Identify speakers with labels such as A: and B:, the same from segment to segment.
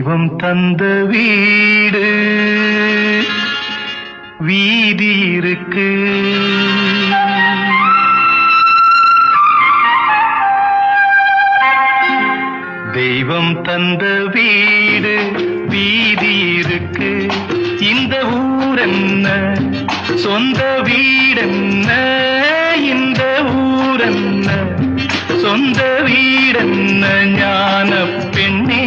A: தெய்வம் தந்த வீடு வீதி இருக்கு, தெய்வம் தந்த வீடு வீதி இருக்கு. இந்த ஊரென்ன சொந்த வீடென்ன, இந்த ஊரென்ன சொந்த வீடென்ன, ஞான பெண்ணே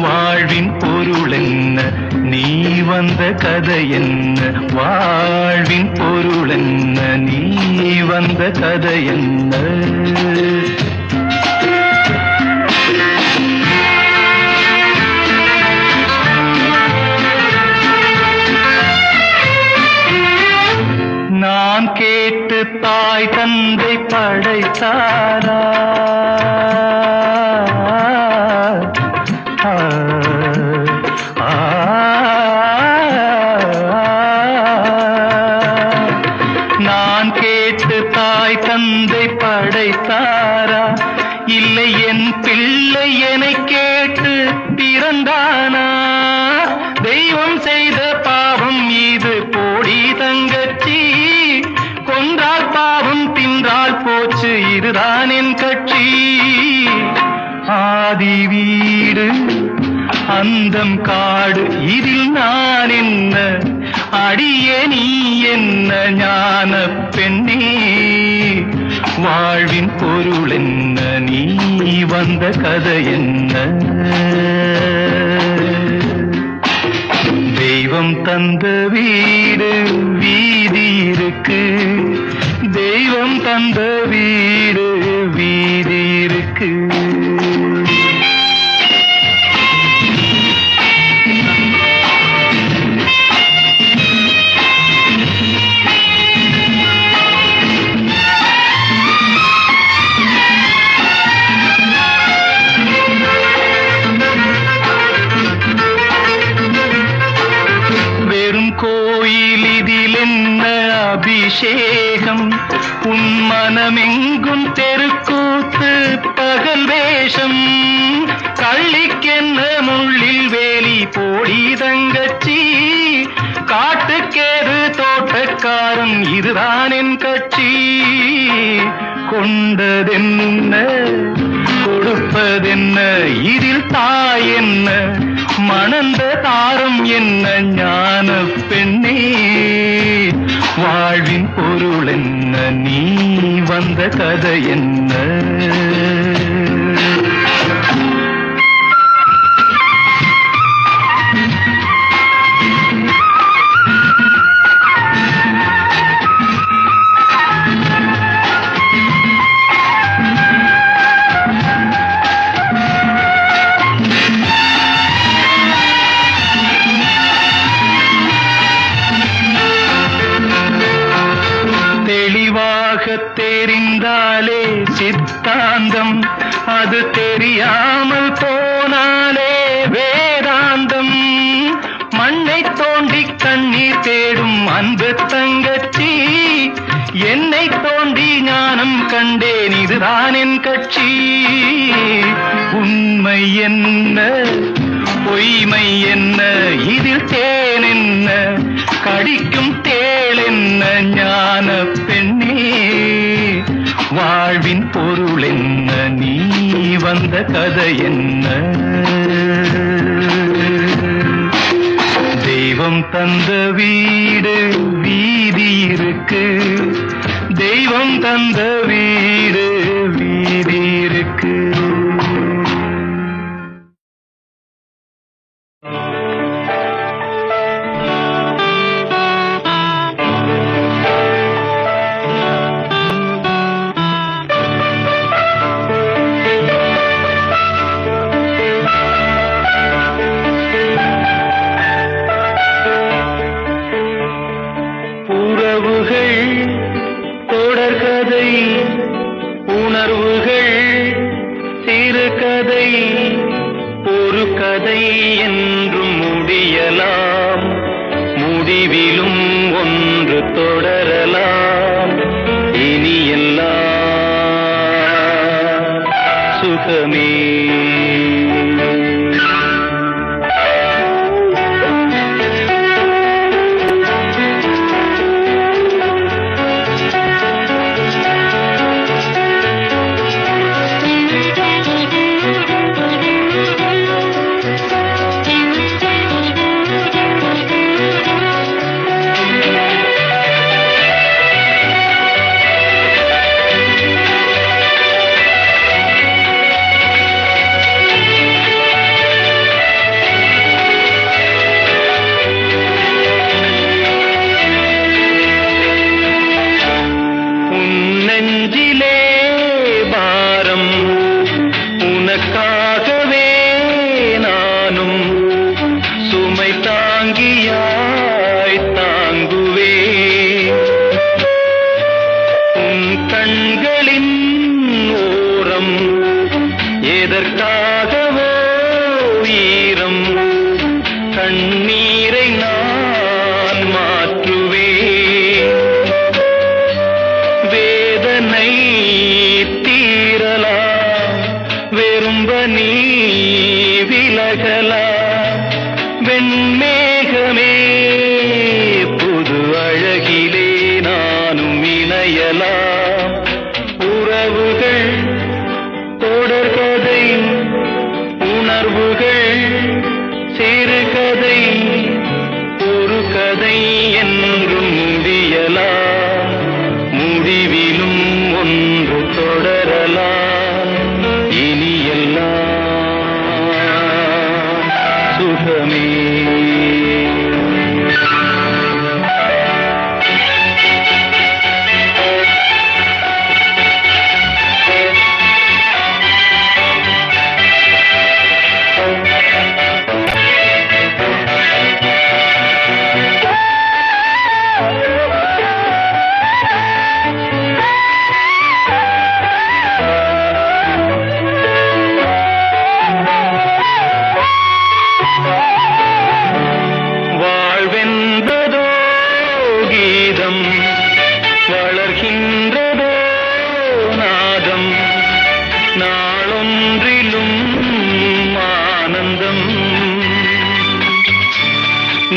A: வாழ்வின் பொருள் என்ன, நீ வந்த கதை என்ன, வாழ்வின் பொருள் என்ன, நீ வந்த கதை என்ன. நான் கேட்டு தாய் தந்தை படைத்தாரா, நான் கேட்டு தாய் தந்தை படைத்தாரா, இல்லை என் பிள்ளை என்னை கேட்டு பிறந்தானா. தெய்வம் செய்த பாவம் இது போடி தங்கச்சி, கொன்றால் பாவம் தின்றால் போச்சு இதுதான் என் கட்சி. ஆதி வீடு அந்தம் காடு இதில் நான் என்ன, அடியே நீ என்ன ஞான பெண்ணே வாழ்வின் பொருள் என்ன, நீ வந்த கதை என்ன. தெய்வம் தந்த வீடு வீதி இருக்கு, தெய்வம் தந்த வீடு வீதி இருக்கு. கோயில் இதில் என்ன அபிஷேகம், உன் மனமெங்கும் தெருக்கூத்து பகல் வேஷம். கள்ளிக்கென்ன முள்ளில் வேலி போடி தங்கச்சி, காட்டுக்கேது தோட்டக்காரன் இதுதான் என் கட்சி. கொண்டதென்ன கொடுப்பதென்ன, இதில் தாய் என்ன மணந்த தாரம் என்ன, ஞான பெண்ணே வாழ்வின் பொருள் என்ன, நீ வந்த கதை என்ன. தெரிந்தாலே சித்தாந்தம், அது தெரியாமல் போனாலே வேதாந்தம். மண்ணை தோண்டி கண்ணீர் தேடும் அன்பு தங்கச்சி, என்னை தோண்டி ஞானம் கண்டேன் இதுதான் என் கட்சி. உண்மை என்ன பொய்மை என்ன, இதில் தேன் என்ன கடிக்கும் தேள் என்ன, ஞான பெண்ணே வாழ்வின் பொருள் என்ன, நீ வந்த கதை என்ன. தெய்வம் தந்த வீடு வீதி இருக்கு, தெய்வம் தந்த வீடு வீதி இருக்கு. தொடர்கதை உணர்வுகள் சிறுகதை, ஒரு கதை என்றும் முடியலாம், முடிவிலும் ஒன்று தொடரலாம். இனி எல்லாம் சுகமே. எதற்காகவோ ஈரம் கண்ணீரை நான் மாற்றுவேன் வேதனை தீரலாம் வெறும்ப நீ விலகலாம் வெண்மேகமே புது அழகிலே நானும் இணையலாம் உறவுகள் தொடர்கதை உணர்வுகள் சிறுகதை ஒரு கதை என்றும் முடியலாம் முடிவிலும் ஒன்று தொடரலாம் இனியெல்லாம் சுகமே வாழ்வென்பதோ கீதம் வளர்கின்றதோ நாதம் நாளொன்றிலும் ஆனந்தம்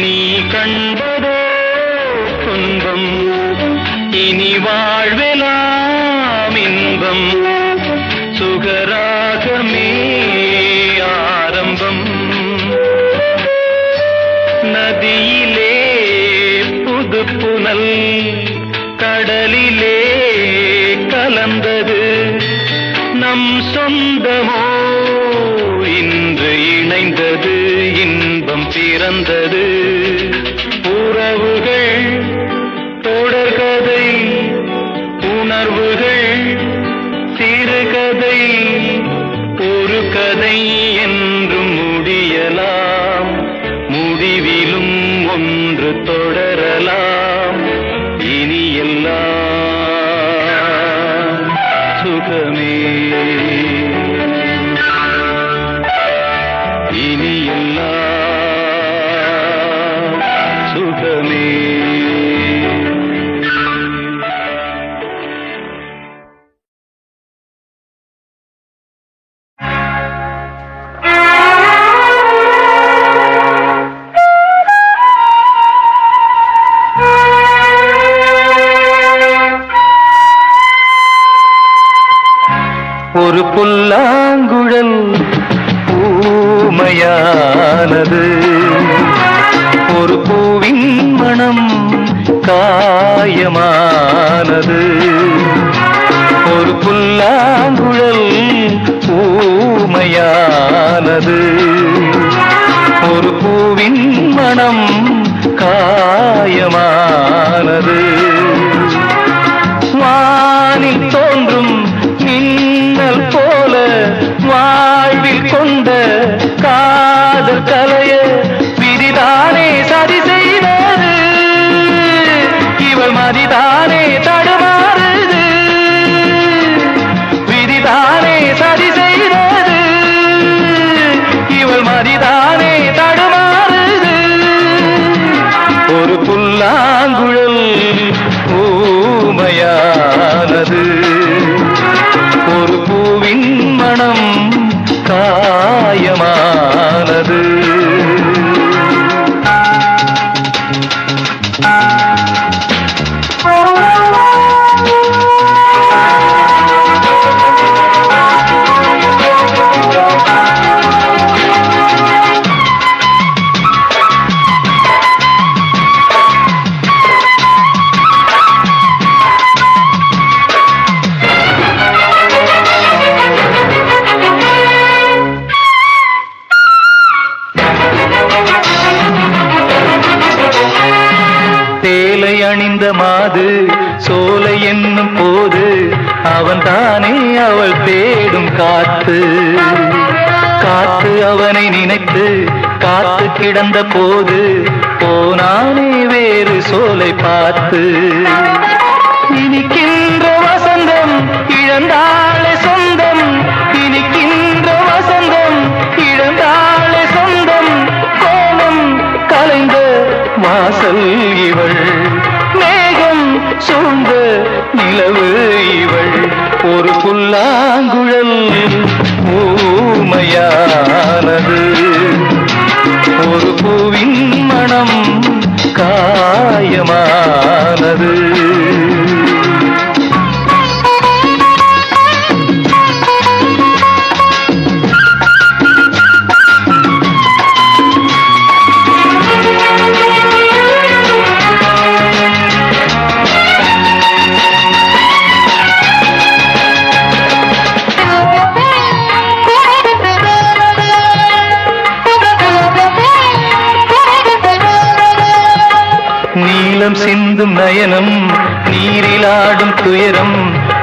A: நீ கண்பதோ துன்பம் இனி வாழ்வெலாம் இன்பம் சுகராகமே ஆரம்பம் நதியிலே புது புனல் கடலிலே கலந்தது நம் சொந்தமோ இன்று இணைந்தது இன்பம் பிறந்தது உறவுகள் தொடர்கதை உணர்வுகள் சிறுகதை ஒரு கதை என்றும் முடியலாம் முடிவிலும் ஒன்று தொடரலாம் இனியெல்லாம் சுகமே இனியெல்லாம் சுகமே ஒரு புல்லாங்குழல் ஊமையானது ஒரு பூவின் மனம் காயமானது ஒரு புல்லாங்குழல் ஊமையானது ஒரு பூவின் மனம் காயமானது வானில் தோன்றும் மின்னல் போல வாழ்வில் கொண்ட காதல் கலைய விதிதானே சரி செய்தது இவள் மதிதானே தடுமாறுது விதிதானே சரி செய்தது இவள் மதிதானே தடுமாறுது ஒரு புல்லாங்குழல் ஊமையானது ஒரு பூவின் மனம் காயமானது சேலை அணிந்த மாது சோலை என்னும் போது அவன் தானே அவள் தேடும் காத்து காத்து அவனை நினைத்து காத்து கிடந்த போது போனானே வேறு சோலை பார்த்து இனிக்கின்ற வசந்தம் இழந்தாளே சொந்தம் இனிக்கின்ற புல்லாங்குழல் ஊமையானது, ஒரு பூவின் மனம் காயமானது. நீலம் சிந்தும் நயனம், நீரிலாடும் துயரம்,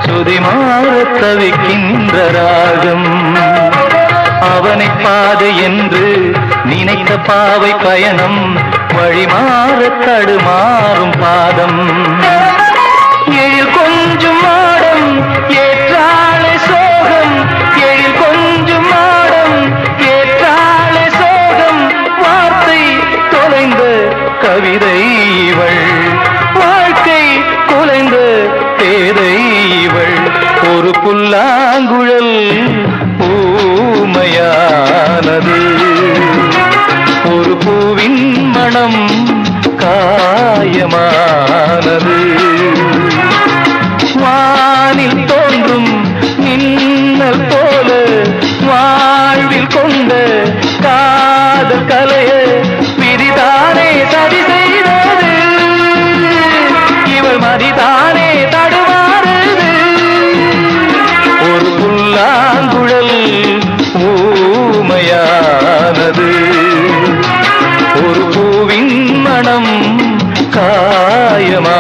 A: சுதிமாறத் தவிக்கின்ற ராகம். அவனை பாதை என்று நினைத்த பாவை பயணம், வழிமாறத் தடுமாறும் பாதம். எழில் கொஞ்சம் மாடம் ஏற்றாளே சோகம், எழில் கொஞ்சம் மாடம் ஏற்றாளே சோகம். வார்த்தை தொலைந்த கவிதை இவள், வாழ்க்கை குலைந்த பேதை இவள். ஒரு புல்லாங்குழல் ஊமையானது, ஒரு பூவின் மனம் காயமானது. வானில் தோன்றும் மின்னல் போல வாழ்வில் கொண்ட காதல் கலைய விதிதானே சரி செய்தது, இவள் மதிதானே தடுமாறுது. ஒரு புல்லாங்குழல் ஊமையானது, ஒரு பூவின் மனம் காயமானது.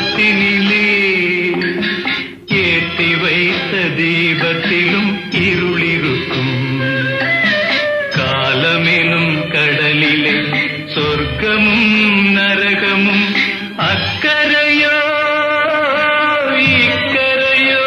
A: வானத்தினிலே ஏற்றி வைத்த தீபத்திலும் இருளிருக்கும். காலமெனும் கடலிலே சொர்க்கமும் நரகமும் அக்கரையோ இக்கரையோ.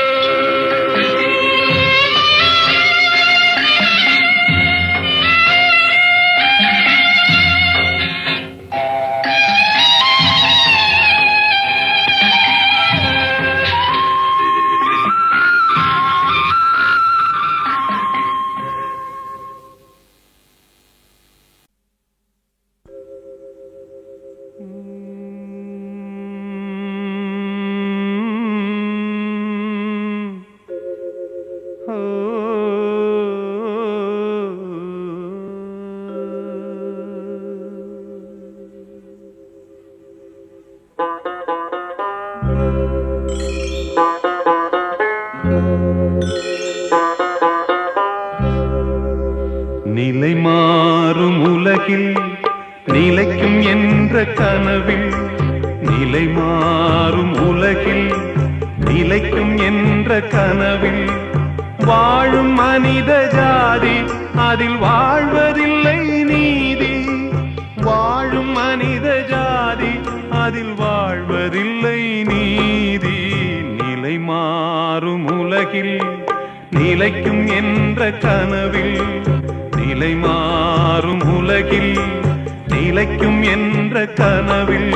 A: நிலை மாறும் உலகில் நிலைக்கும் என்ற கனவில், நிலை மாறும் உலகில் நிலைக்கும் என்ற கனவில் வாழும் மனித ஜாதி அதில் வாழ்வதில்லை நீதி. வாழும் மனித ஜாதி அதில் வாழ்வதில்லை நீதி. நிலை மாறும் உலகில் நிலைக்கும் என்ற கனவில், நிலை மாறும் உலகில் நிலைக்கும் என்ற கனவில்.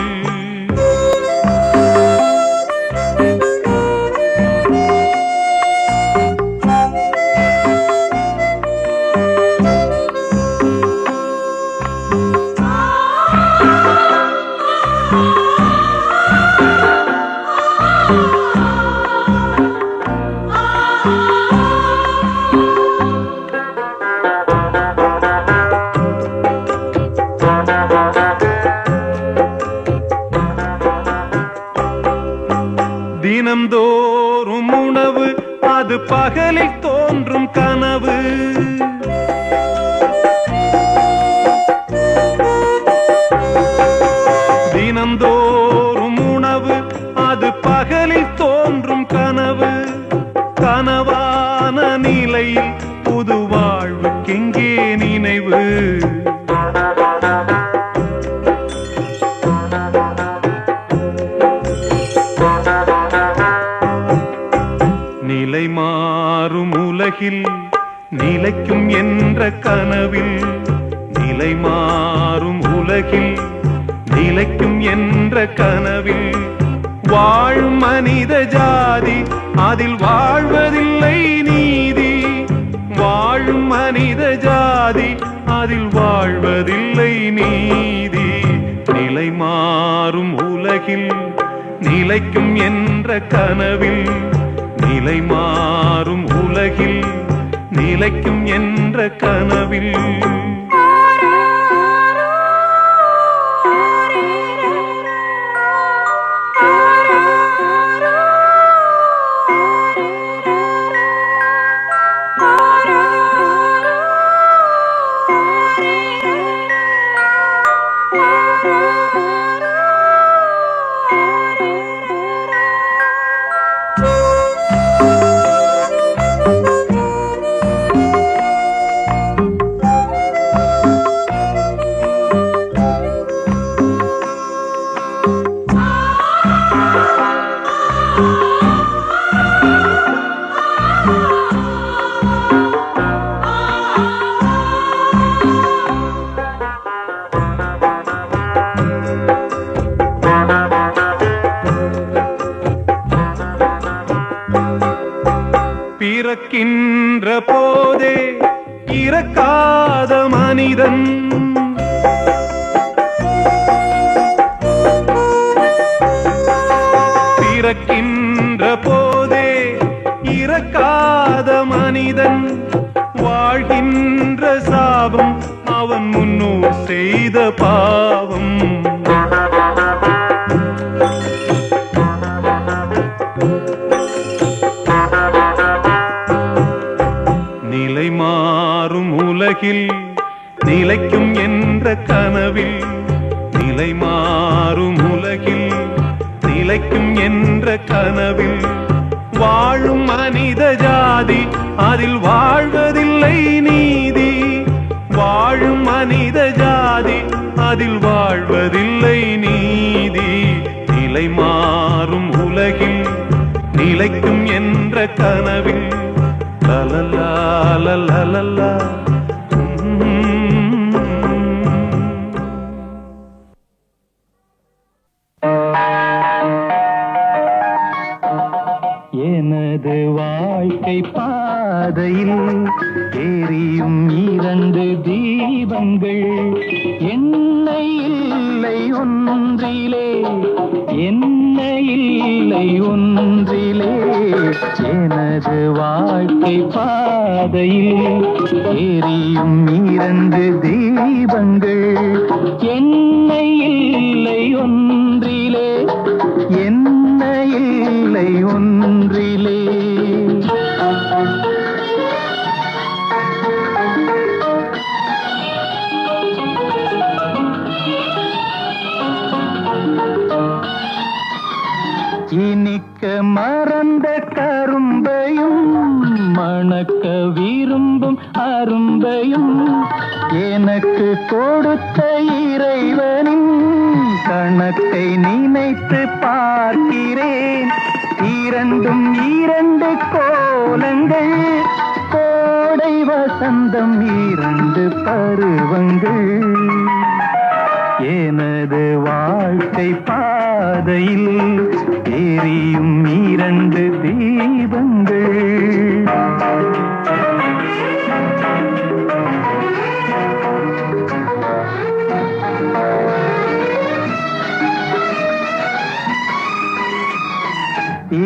A: தினம்தோறும் உணவு அது பகலில் தோன்றும் கனவு. தினம்தோறும் உணவு அது பகலில் தோன்றும் கனவு. கனவான நிலையில் புது வாழ்வுக்கெங்கே நினைவு? நிலை மாறும் உலகில் நிலைக்கும் என்ற கனவில், நிலை மாறும் உலகில் நிலைக்கும் என்ற கனவில் வாழும் மனித ஜாதி அதில் வாழ்வதில்லை நீதி. வாழும் மனித ஜாதி அதில் வாழ்வதில்லை நீதி. நிலை மாறும் உலகில் நிலைக்கும் என்ற கனவில், நிலை மாறும் உலகில் நிலைக்கும் என்ற கனவில். பிறக்கின்ற போதே இறக்காத மனிதன், பிறக்கின்ற போதே இறக்காத மனிதன் வாழ்கின்ற சாபம் அவன் முன்னோர் செய்த பாவம். நிலை மாறும் உலகில் நிலைக்கும் என்ற கனவில், நிலை மாறும் உலகில் நிலை
B: நிலைக்கும் என்ற கனவில் வாழும் மனித ஜாதி, அதில் வாழ்வதில்லை நீதி. வாழும் மனித ஜாதி, அதில் வாழ்வதில்லை நீதி. நிலை மாறும் உலகில் நிலைக்கும் என்ற கனவில் லலலா லலலா.
A: எனது வாழ்க்கை பாதையில் எரியும் 2 தீபங்கள், எண்ணெய் இல்லை ஒன்றிலே, எண்ணெய் இல்லை ஒன்றிலே. எனது வாழ்க்கை பாதையில் எரியும் 2 தீபங்கள், எண்ணெய் இல்லை ஒன்றிலே, எண்ணெய் இல்லை ஒன்றிலே. இனிக்க மறந்த கரும்பையும் மணக்க விரும்பும் அரும்பையும் எனக்கு கொடுத்த இறைவனின் கணக்கை நினைத்து பார்க்கிறேன். 2 கோலங்கள், கோடை வசந்தம் 2 பருவங்கள். எனது வாழ்க்கை பாதையில் எரியும் 2 தீபங்கள்.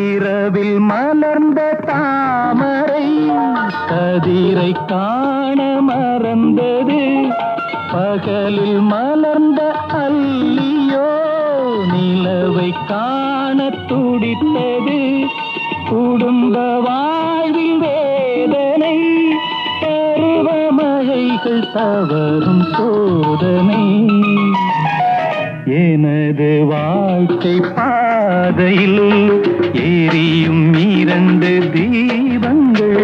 A: இரவில் மலர்ந்த தாமரை கதிரை காண மறந்தது, பகலில் மலர்ந்த அல்லியோ நிலவை காண துடித்தது. குடும்ப வாழ்வில் வேதனை, பருவமழைகள் தவறும் சோதனை. எனது வாழ்க்கை பாதையில் எரியும் 2 தீபங்கள்.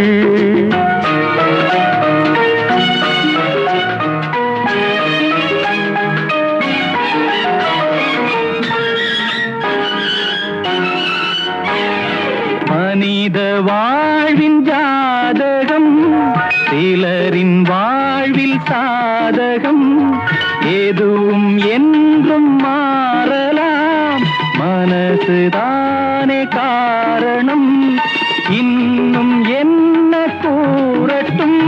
A: மனித வாழ்வின் ஜாதகம், சிலரின் வாழ்வில் சாதகம். எதுவும் என்றும் மாறலாம், மனசுதானே காரணம். இன்னும் என்ன கூறட்டும்,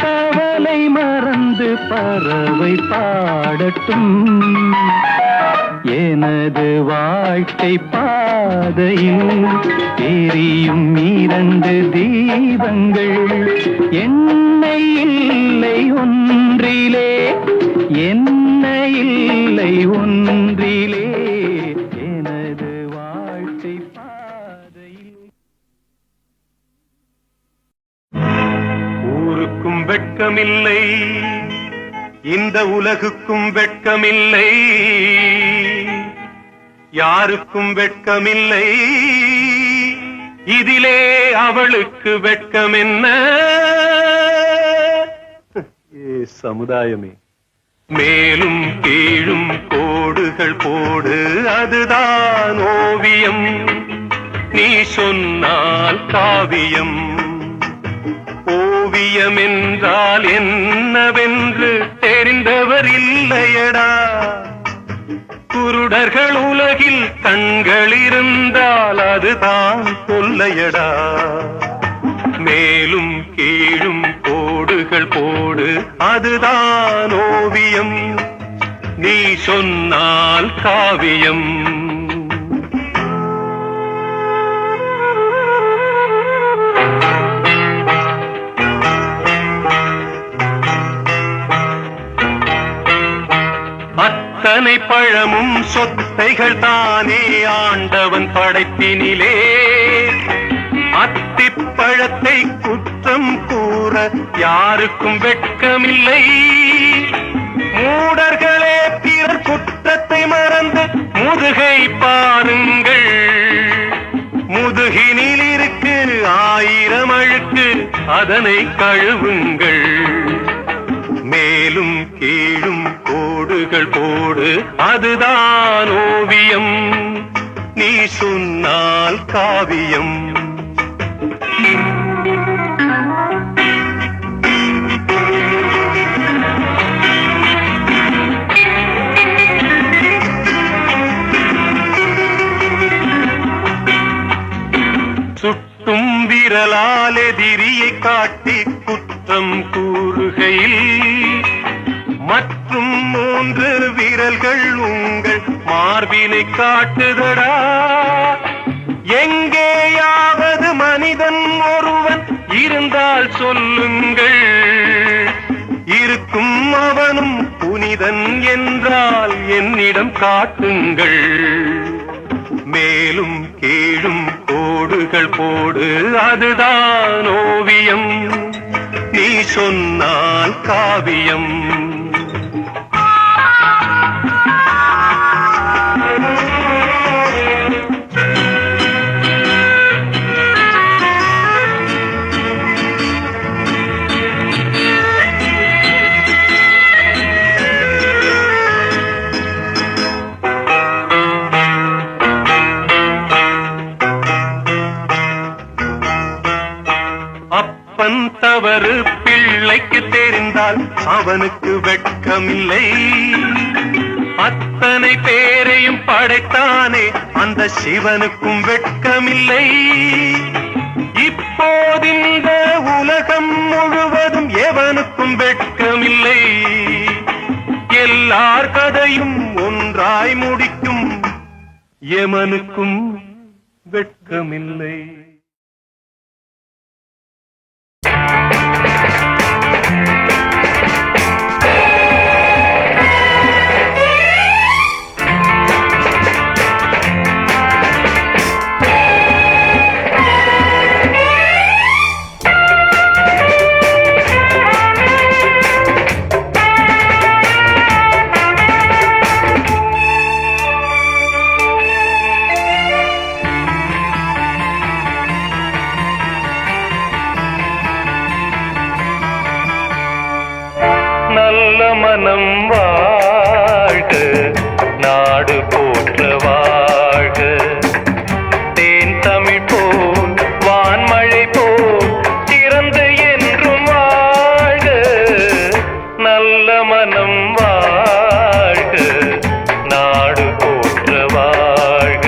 A: கவலை மறந்து பறவை பாடட்டும். எனது வாழ்க்கை பாதையில் எரியும் 2 தீபங்கள், எண்ணெய் இல்லை ஒன்றிலே, எண்ணெய் இல்லை ஒன்றிலே. எனது வாழ்க்கை பாதையில்.
B: ஊருக்கும் வெட்கமில்லை, இந்த உலகுக்கும் வெட்கமில்லை, யாருக்கும் வெட்கமில்லை, இதிலே அவளுக்கு வெட்கம் என்ன? சமுதாயமே, மேலும் கீழும் கோடுகள் போடு, அதுதான் ஓவியம். நீ சொன்னால் காவியம். ஓவியம் என்றால் என்னவென்று தெரிந்தவர் இல்லையடா. குருடர்கள் உலகில் கண்கள் இருந்தால் அதுதான் கொல்லையடா. மேலும் கீழும் கோடுகள் போடு, அதுதான் ஓவியம். நீ சொன்னால் காவியம். அத்தனை பழமும் சொத்தைகள் தானே ஆண்டவன் படைப்பினிலே. அத்திப்பழத்தை குற்றம் கூற யாருக்கும் வெட்கமில்லை. மூடர்களே பிறர் குற்றத்தை மறந்து முதுகை பாருங்கள். முதுகினில் இருக்கு 1000 அழுக்கு, அதனை கழுவுங்கள். மேலும் கீழும் கோடுகள் போடு, அதுதான் ஓவியம். நீ சொன்னால் காவியம். சுட்டும் விரலால் எதிரியை காட்டி குற்றம் கூறுகையில் மற்றும் 3 விரல்கள் உங்கள் மார்பினை காட்டுதடா. எங்கேயாவது மனிதன் ஒருவன் இருந்தால் சொல்லுங்கள். இருக்கும் அவனும் புனிதன் என்றால் என்னிடம் காட்டுங்கள். மேலும் கீழும் கோடுகள் போடு, அதுதான் ஓவியம். நீ சொன்னால் காவியம். அப்பன் தவறு பிள்ளைக்கு தெரிந்தால் அவனுக்கு வெட்கமில்லை. அத்தனை பேரையும் படைத்தானே அந்த சிவனுக்கும் வெட்கமில்லை. இப்போதிந்த உலகம் முழுவதும் எவனுக்கும் வெட்கமில்லை. எல்லார் கதையும் ஒன்றாய் முடிக்கும் எமனுக்கும் வெட்கமில்லை. நல்ல மனம் வாழ்க, நாடு போற்ற வாழ்க. தேன் தமிழ் போல் வான்மழை போல் சிறந்து என்றும் வாழ்க. நல்ல மனம் வாழ்க, நாடு போற்ற வாழ்க.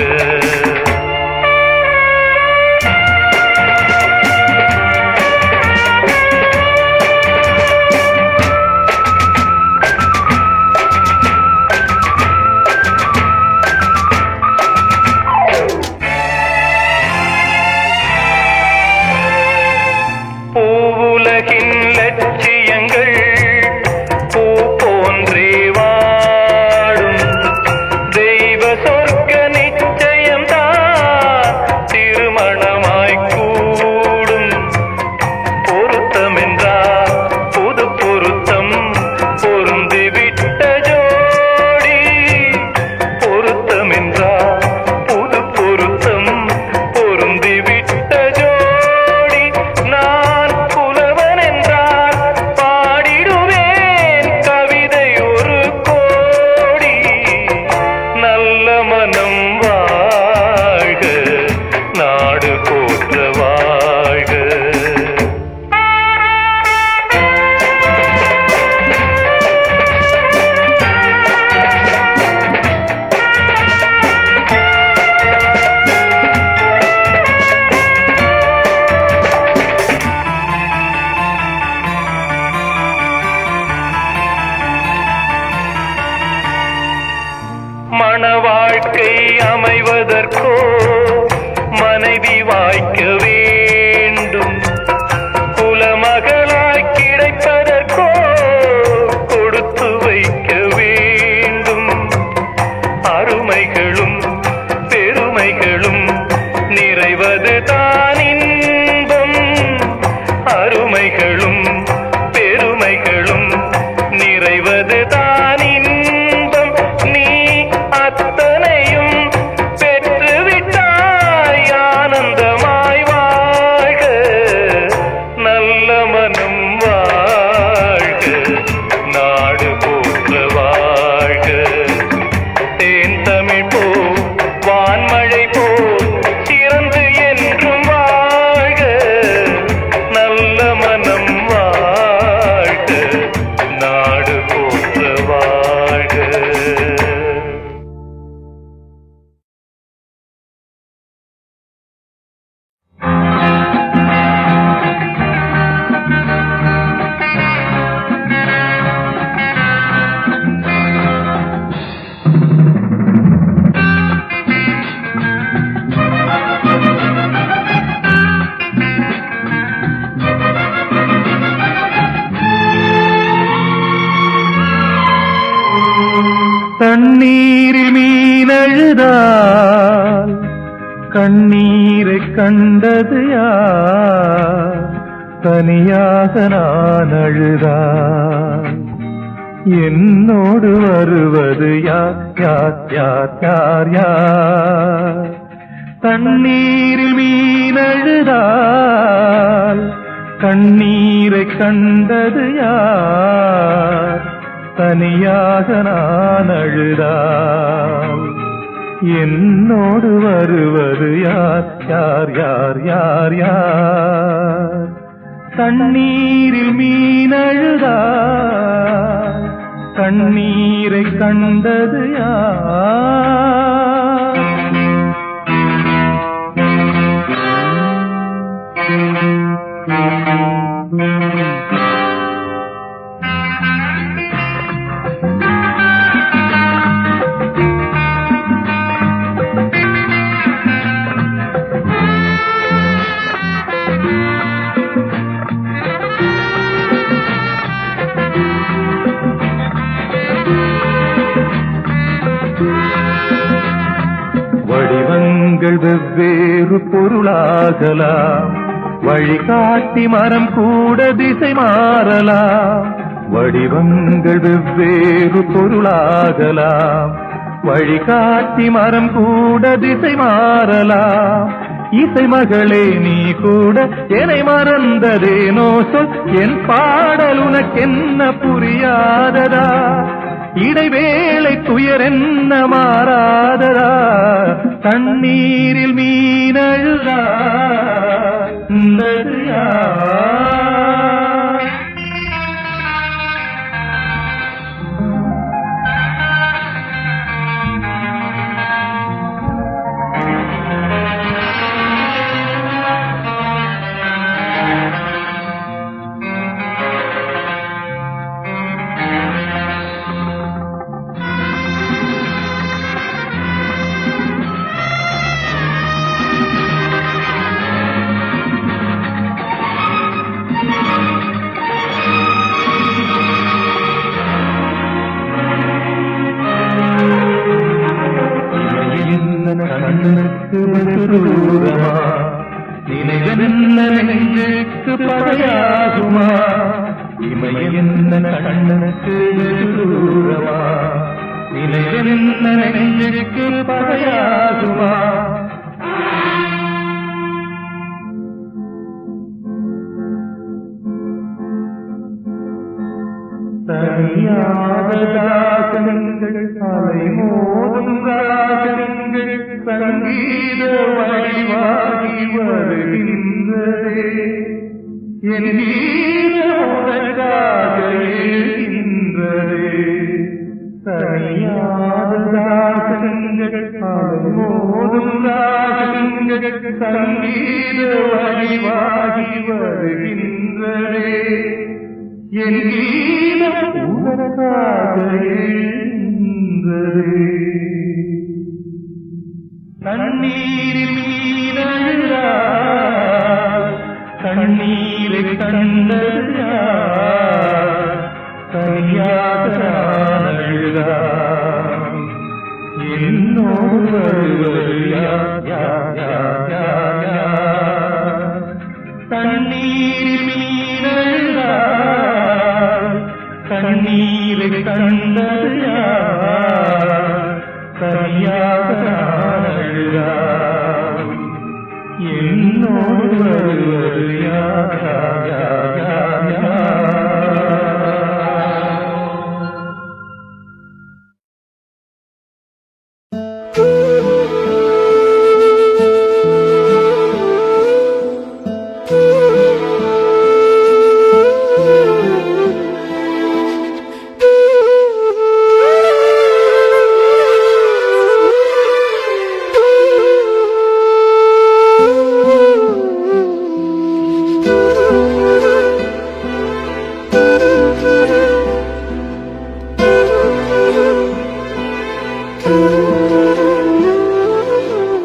A: கண்ணீரை கண்டது யார்? தனியாக நான் அழுதால் என்னோடு வருவது யார் யார் யார் யார் யார்? தண்ணீரில் மீன் அழுதால் கண்ணீரை கண்டது யார்? தனியாக நான் அழுதால் என்னோடு வருவது யார் யார் யார் யார் யார்? தண்ணீரில் மீன் அழுதால் கண்ணீரை கண்டது யார்? வடிவங்கள் வெவ்வேறு பொருளாகலாம், வழிகாட்டி மரம் கூட திசை மாறலாம். வடிவங்கள் வெவ்வேறு பொருளாகலாம், வழிகாட்டி மரம் கூட திசை மாறலாம். இசை மகளே நீ கூட என்னை மறந்ததேனோ சொல், என் பாடல் உனக்கென்ன புரியாததா? இடைவேளை துயர் என்ன மாறாததா? தண்ணீரில் மீன் அழுதாது யார்? கண்ணுக்கு தூரமா, நினைவென்ன நெஞ்சுக்கு பகையாகுமா? இமையென்ன கண்ணுக்கு தூரமா, நினைவென்ன நெஞ்சுக்கு பகையாகுமா? தனியாத ராகங்கள், அலை மோதும் ராகங்கள், சங்கீத வழிவாகி வருகின்றதே. என் உனக்காக எழுகின்றதே. தனியாத ராகங்கள், அலை மோதும் ராகங்கள், சங்கீத வழிவாகி வருகின்றதே. என் கீதம் உனக்காக எழுகின்றதே. தண்ணீரில் மீன் அழுதால் கண்ணீரை கண்டது யார்? தனியாக நான் அழுதால் என்னோடு வருவது யார் யார் யார் யார் யார்? தண்ணீரில் மீன் அழுதால் கண்ணீரை கண்டது யார்? தனியாக நான் அழுதால் என்னோடு வருவது யார் யார் யார் யார் யார்?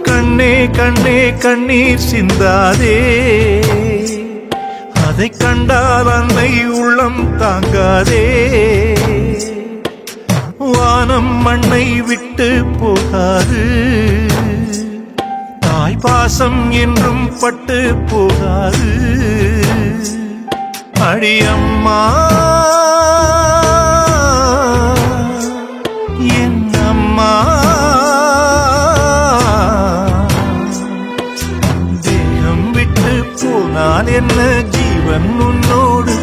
C: கண்ணே கண்ணீர் சிந்தாதே, அதை கண்டால் அன்னை உள்ளம் தாங்காதே. வானம் மண்ணை விட்டு போகாது, தாய் பாசம் என்றும் பட்டு போகாது அடியம்மா என் அம்மா தேகம் விட்டு போனால் என்ன ஜீவன் உன்னோடு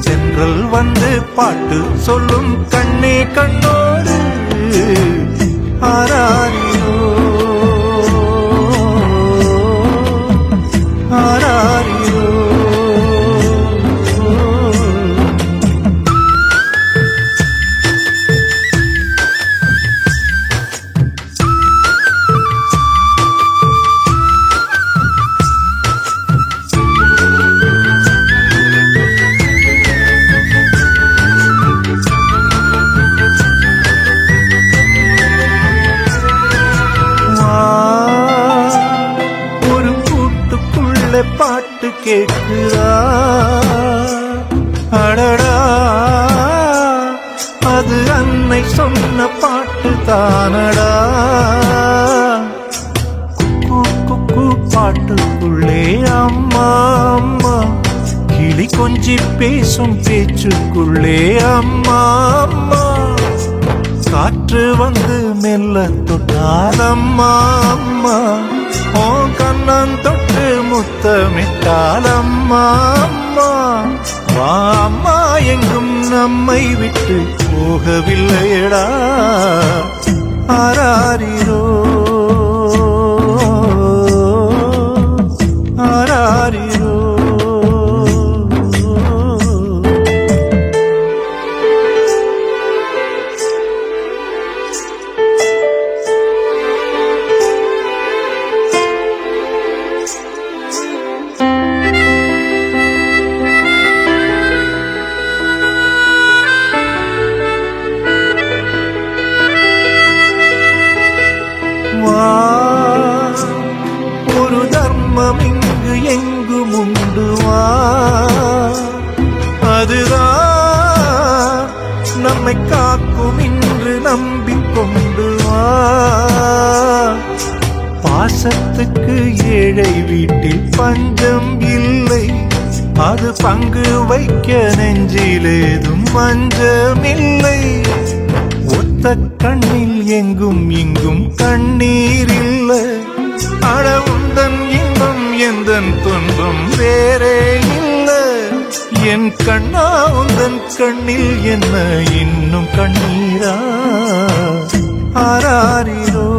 C: சென்றல் வந்து பாட்டு சொல்லும் கண்ணே கண்ணோடு ஆராரியோ ஆராரியோ பாட்டு கேட்குதா அடடா அது அன்னை சொன்ன பாட்டு தானடா குக்கு குக்கு பாட்டுக்குள்ளே அம்மா அம்மா கிளி கொஞ்சி பேசும் பேச்சுக்குள்ளே அம்மா அம்மா காற்று வந்து மெல்ல தொட்டால் அம்மா அம்மா ஓ கண்ணன் தொட்டு முத்தமிட்டால் அம்மா அம்மா வா அம்மா எங்கும் நம்மை விட்டு போகவில்லையடா ஆராரிரோ ஆராரிரோ ஒரு தர்மம் இங்கு எங்கும் உண்டு வா அதுதான் நம்மை காக்கும் இன்று நம்பிக்கொண்டு வா பாசத்துக்கு ஏழை வீட்டில் பஞ்சம் இல்லை அது பங்கு வைக்க நெஞ்சிலேதும் மஞ்சமில்லை ஒத்த கண்ணில் எங்கும் இங்கும் கண்ணீர் இல்லை அட உந்தன் இன்பம் எந்தன் துன்பம் வேறே இல்லை என் கண்ணா உந்தன் கண்ணில் என்ன இன்னும் கண்ணீரா ஆராரிரோ